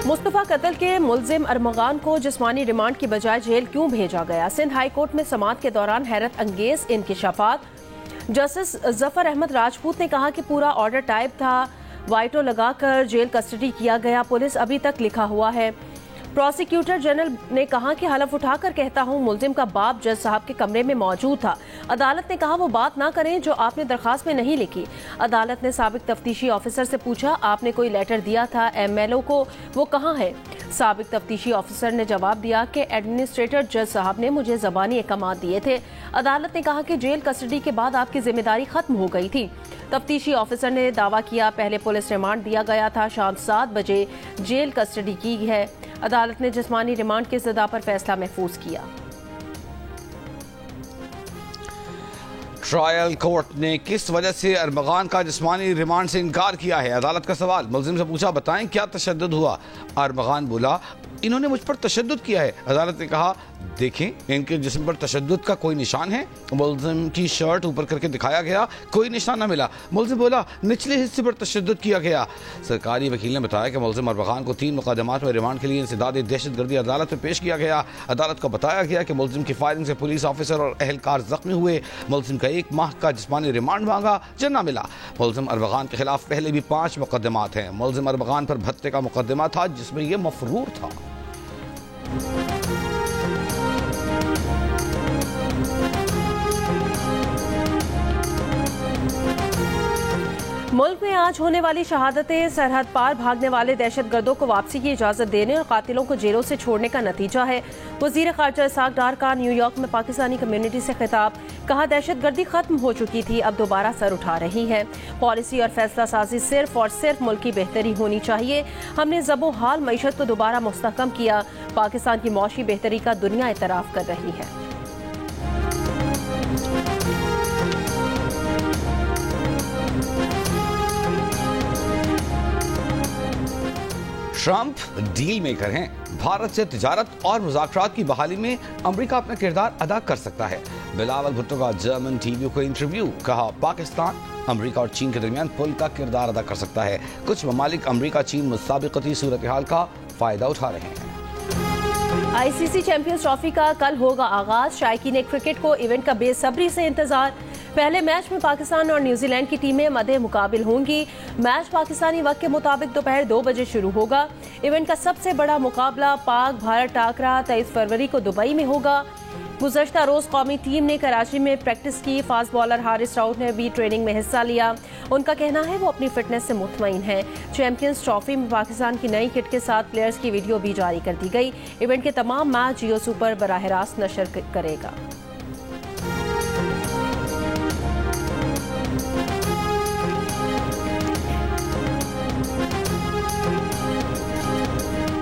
मुस्तफा कत्ल के मुलजिम अरमगान को जिस्मानी रिमांड की बजाय जेल क्यों भेजा गया? सिंध हाई कोर्ट में समाअत के दौरान हैरत अंगेज इंकिशाफात। जस्टिस जफर अहमद राजपूत ने कहा कि पूरा ऑर्डर टाइप था, वाइटो लगाकर जेल कस्टडी किया गया, पुलिस अभी तक लिखा हुआ है। प्रोसिक्यूटर जनरल ने कहा कि हलफ उठाकर कहता हूं मुलजिम का बाप जज साहब के कमरे में मौजूद था। अदालत ने कहा वो बात ना करें जो आपने दरखास्त में नहीं लिखी। अदालत ने साबिक तफ्तीशी ऑफिसर से पूछा आपने कोई लेटर दिया था MLO को, वो कहाँ है? साबिक तफ्तीशी ऑफिसर ने जवाब दिया कि एडमिनिस्ट्रेटर जज साहब ने मुझे ज़बानी अहकामात दिए थे। अदालत ने कहा कि जेल कस्टडी के बाद आपकी जिम्मेदारी खत्म हो गई थी। तफ्तीशी ऑफिसर ने दावा किया पहले पुलिस रिमांड दिया गया था, शाम 7 बजे जेल कस्टडी की है। अदालत ने जिस्मानी रिमांड की सजा पर फैसला महफूज किया। ट्रायल कोर्ट ने किस वजह से अरमगान का जिस्मानी रिमांड से इनकार किया है? अदालत का सवाल। मुलजिम से पूछा बताएं क्या तशद्दुद हुआ? अरमगान बोला इन्होंने मुझ पर तशद्दुद किया है। अदालत ने कहा देखें इनके जिस्म पर तशद्दुद का कोई निशान है? मुलजिम की शर्ट ऊपर करके दिखाया गया, कोई निशान न मिला। मुलजिम बोला निचले हिस्से पर तशद्दुद किया गया। सरकारी वकील ने बताया कि मुलजिम अरमगान को 3 मुकदमात में रिमांड के लिए इंसदाद दहशतगर्दी अदालत में पेश किया गया। अदालत को बताया गया कि मुलजिम की फायरिंग से पुलिस ऑफिसर और एहलकार जख्मी हुए। मुलजिम का 1 माह का जिस्मानी रिमांड मांगा जो न मिला। मुलजिम अरमगान के खिलाफ पहले भी 5 मुकदमात हैं। मुलजिम अरमगान पर भत्ते का मुकदमा था जिसमें यह मफरूर था। मुल्क में आज होने वाली शहादतें सरहद पार भागने वाले दहशतगर्दों को वापसी की इजाजत देने और कातिलों को जेलों से छोड़ने का नतीजा है। वजीर खारजा इसाक डार का न्यूयॉर्क में पाकिस्तानी कम्युनिटी से खिताब। कहा दहशतगर्दी खत्म हो चुकी थी, अब दोबारा सर उठा रही है। पॉलिसी और फैसला साजी सिर्फ और सिर्फ मुल्क की बेहतरी होनी चाहिए। हमने ज़बो हाल मईशत को दोबारा मुस्तहकम किया। पाकिस्तान की मौशी बेहतरी का दुनिया इतराफ़ कर रही है। ट्रंप डील मेकर हैं। भारत से तिजारत और मुज़ाकरात की बहाली में अमेरिका अपना किरदार अदा कर सकता है। बिलावल भुट्टो का जर्मन टीवी को इंटरव्यू। कहा पाकिस्तान अमेरिका और चीन के दरमियान पुल का किरदार अदा कर सकता है। कुछ ममालिक अमेरिका चीन मुसाबिकती सूरत हाल का फायदा उठा रहे हैं। ICC चैंपियंस ट्रॉफी का कल होगा आगाज। शायकीन क्रिकेट को इवेंट का बेसब्री से इंतजार। पहले मैच में पाकिस्तान और न्यूजीलैंड की टीमें मद्दे मुकाबिल होंगी। मैच पाकिस्तानी वक्त के मुताबिक दोपहर 2 बजे शुरू होगा। इवेंट का सबसे बड़ा मुकाबला पाक भारत टाकरा 23 फरवरी को दुबई में होगा। गुज़श्ता रोज कौमी टीम ने कराची में प्रैक्टिस की। फास्ट बॉलर हारिस राउत ने भी ट्रेनिंग में हिस्सा लिया। उनका कहना है वो अपनी फिटनेस से मुतमईन है। चैंपियंस ट्रॉफी में पाकिस्तान की नई किट के साथ प्लेयर्स की वीडियो भी जारी कर दी गई। इवेंट के तमाम मैच जियो सुपर बराह रास्त नशर करेगा।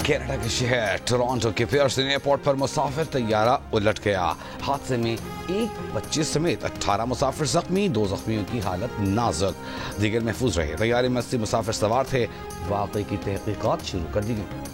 कनाडा के शहर टोरंटो के पियर्सन एयरपोर्ट पर मुसाफिर तैयारा उलट गया। हादसे में एक बच्चे समेत 18 मुसाफिर जख्मी, 2 जख्मियों की हालत नाजुक, दीगर महफूज रहे। तैयारे में 80 मुसाफिर सवार थे। वाक़े की तहकीकात शुरू कर दी गई।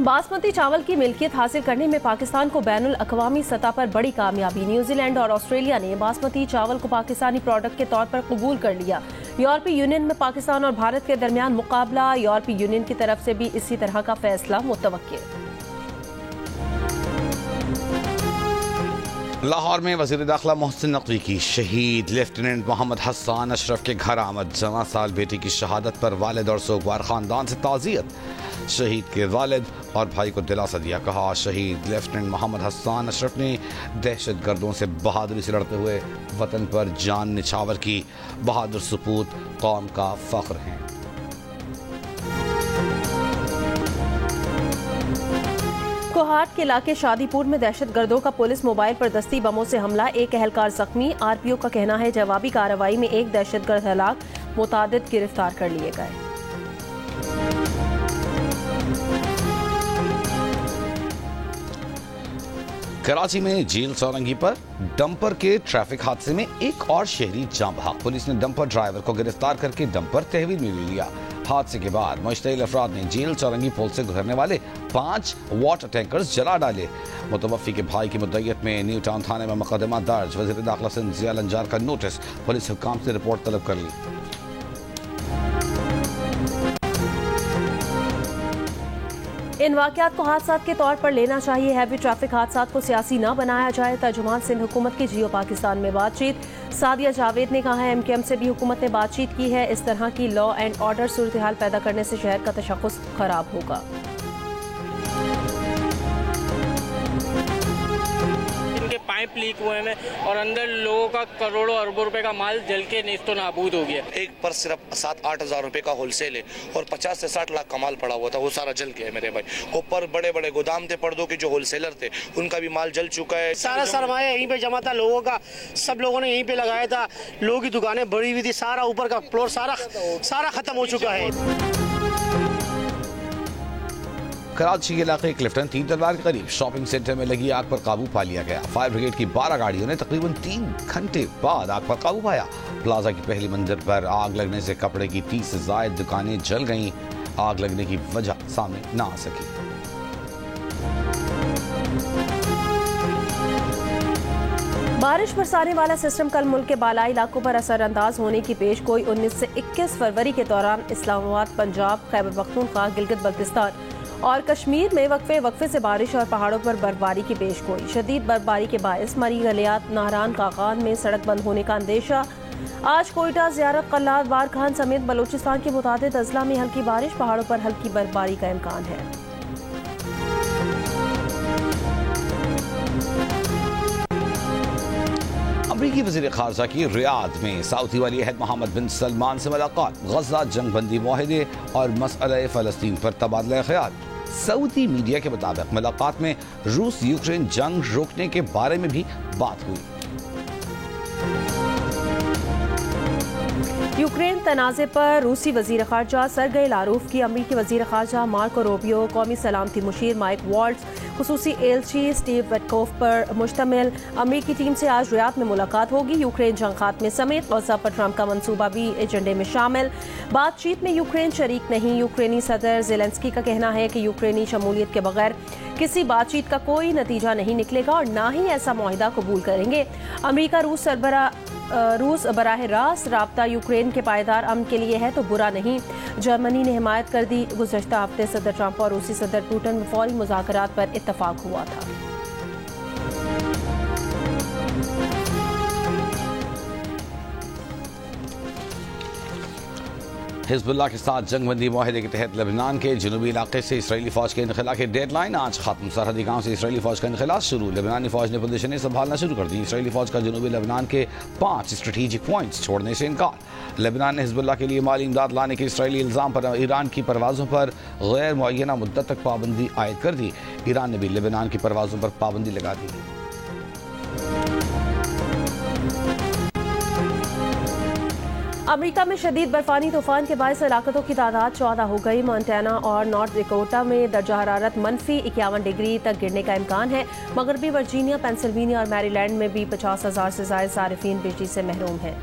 बासमती चावल की मिल्कियत हासिल करने में पाकिस्तान को बैनुल अक़वामी सतह पर बड़ी कामयाबी। न्यूजीलैंड और ऑस्ट्रेलिया ने बासमती चावल को पाकिस्तानी प्रोडक्ट के तौर पर कबूल कर लिया। यूरोपीय यूनियन में पाकिस्तान और भारत के दरमियान मुकाबला। यूरोपीय यूनियन की तरफ से भी इसी तरह का फैसला मुतवक्किल। लाहौर में वज़ीर दाखिला मोहसिन नकवी की शहीद लेफ्टिनेंट मोहम्मद हसन अशरफ के घर आमद। 14 साल बेटी की शहादत पर वालिद और सोगवार खानदान से ताज़ियत। शहीद के वालिद और भाई को दिलासा दिया। कहा शहीद लेफ्टिनेंट मोहम्मद हसन अशरफ ने दहशत गर्दों से बहादुरी से लड़ते हुए वतन पर जान निछावर की। बहादुर सपूत कौम का फख्र हैं। कोहाट के इलाके शादीपुर में दहशतगर्दों का पुलिस मोबाइल पर दस्ती बमों से हमला। एक एहलकार जख्मी। RPO का कहना है जवाबी कार्रवाई में एक दहशतगर्द हलाक, मुतादिद गिरफ्तार कर लिए गए। कराची में झील चौरंगी पर डंपर के ट्रैफिक हादसे में एक और शहरी जान बहक। पुलिस ने डंपर ड्राइवर को गिरफ्तार करके डंपर तहवील में ले लिया। हादसे के बाद मुश्तइल अफराद ने झील चौरंगी पुल से गुजरने वाले 5 वाटर टैंकर्स जला डाले। मुतवफ़ी के भाई की मुद्दइयत में न्यू टाउन थाने में मुकदमा दर्ज। वज़ीर दाखिला सिंध ज़िया लंजार का नोटिस। पुलिस हुक्काम से रिपोर्ट तलब कर ली। इन वाक़यात को हादसात के तौर पर लेना चाहिए। हैवी ट्रैफिक हादसात को सियासी न बनाया जाए। तर्जुमान सिंध हुकूमत की जियो पाकिस्तान में बातचीत। सादिया जावेद ने कहा है MKM से भी हुकूमत ने बातचीत की है। इस तरह की लॉ एंड ऑर्डर सूरत हाल पैदा करने से शहर का तशख़्ख़ुस खराब होगा। पाइप लीक हुए हैं और अंदर लोगों का करोड़ों अरबों रुपए का माल जल के नेस्तो नाबूद हो गया। एक पर सिर्फ 7-8 हज़ार रुपए का होलसेल है और 50 से 60 लाख का माल पड़ा हुआ था, वो सारा जल गया है मेरे भाई। ऊपर बड़े बड़े गोदाम थे पर्दों के, जो होलसेलर थे उनका भी माल जल चुका है। सारा सरमाया यहीं पे जमा था लोगों का, सब लोगों ने यहीं पे लगाया था। लोगों की दुकानें बढ़ी हुई थी, सारा ऊपर का फ्लोर सारा खत्म हो चुका है। कराची के इलाके क्लिफ्टन 3 दरबार के करीब शॉपिंग सेंटर में लगी आग पर काबू पा लिया गया। फायर ब्रिगेड की 12 गाड़ियों ने तकरीबन 3 घंटे बाद आग पर काबू पाया। प्लाजा की पहली मंजिल पर आग लगने से कपड़े की 30 से ज्यादा दुकानें जल गईं। आग लगने की वजह सामने न आ सकी। बारिश बरसाने वाला सिस्टम कल मुल्क के बालाई इलाकों पर असरअंदाज होने की पेश गोई। 19 से 21 फरवरी के दौरान इस्लामाबाद, पंजाब, खैबर पख्तूनख्वा, गिलगित बल्तिस्तान और कश्मीर में वक्फे से बारिश और पहाड़ों पर बर्फबारी की पेश गोई। शदीद बर्फबारी के बायस मरी गलियात, नाहरान, कागान में सड़क बंद होने का अंदेशा। आज कोयटा, ज़ियारत, कल्लात, बारखान समेत बलूचिस्तान के मुतादिद अजला में हल्की बारिश, पहाड़ों पर हल्की बर्फबारी का इम्कान है। अमरीकी वज़ीर ख़ारजा की रियाद में सऊदी वली अहद मोहम्मद बिन सलमान से मुलाकात। गज़ा जंग बंदी मुआहदे और मसअला फ़लस्तीन पर तबादला ख़याल। सऊदी मीडिया के मुताबिक मुलाकात में रूस यूक्रेन जंग रोकने के बारे में भी बात हुई। यूक्रेन तनाज़े पर रूसी वज़ीर ख़ारजा सरगई लारूफ की अमरीकी वज़ीर ख़ारजा मार्को रूबियो, कौमी सलामती मुशीर माइक वाल्ट्ज़, खुसूसी एलची स्टीव विटकोफ पर मुश्तमिल अमरीकी टीम से आज रियाद में मुलाकात होगी। यूक्रेन जंग खात्मे समेत गज़ा पर ट्रंप का मंसूबा भी एजेंडे में शामिल। बातचीत में यूक्रेन शरीक नहीं। यूक्रेनी सदर ज़ेलेंस्की का कहना है कि यूक्रेनी शमूलियत के बगैर किसी बातचीत का कोई नतीजा नहीं निकलेगा और ना ही ऐसा मुआहिदा कबूल करेंगे। अमरीका रूस बराह रास्त राब्ता यूक्रेन के पायदार अमन के लिए है तो बुरा नहीं। जर्मनी ने हिमायत कर दी। गुज़श्ता हफ्ते सदर ट्रंप और रूसी सदर पुतिन में फौरी मुज़ाकरात पर इत्तफाक हुआ था। हिज़्बुल्लाह के साथ जंगबंदी मुआहदे के तहत लेबनान के जनूबी इलाके से इसराइली फ़ौज के इनखला की डेडलाइन आज खत्म। सरहदी गांव से इसराइली फ़ौज का इनखला शुरू। लेबनानी फ़ौज ने पोजीशनें संभालना शुरू कर दी। इसराइली फ़ौज का जनूबी लेबनान के 5 स्ट्रेटेजिक पॉइंट्स छोड़ने से इनकार। लेबनान ने हिज़्बुल्लाह के लिए माली इमदाद लाने के इसराइली इल्ज़ाम पर ईरान की परवाज़ों पर गैर मुअय्यना मुद्दत तक पाबंदी आयद कर दी। ईरान ने भी लेबनान की परवाज़ों पर पाबंदी लगा दी। अमेरिका में शदीद बर्फानी तूफान के बायस हलाकतों की तादाद 14 हो गई। मोंटाना और नॉर्थ डकोटा में दर्जा हरारत -51 डिग्री तक गिरने का इम्कान है। मगरबी वर्जीनिया, पेंसिल्वेनिया और मैरीलैंड में भी 50,000 से ज्यादा सारिफीन बिजली से महरूम हैं।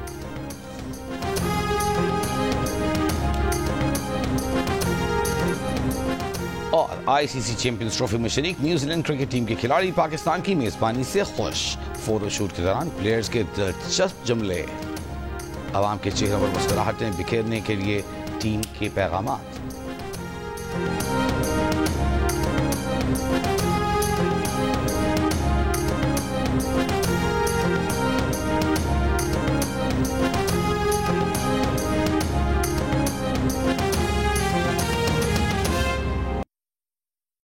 और ICC चैंपियंस ट्रॉफी में शरीक न्यूजीलैंड क्रिकेट टीम के खिलाड़ी पाकिस्तान की मेजबानी से खुश। फोटोशूट के दौरान प्लेयर्स के दिलचस्प जुमले। आवाम के चेहरों पर मुस्कुराहटें बिखेरने के लिए टीम के पैगामात।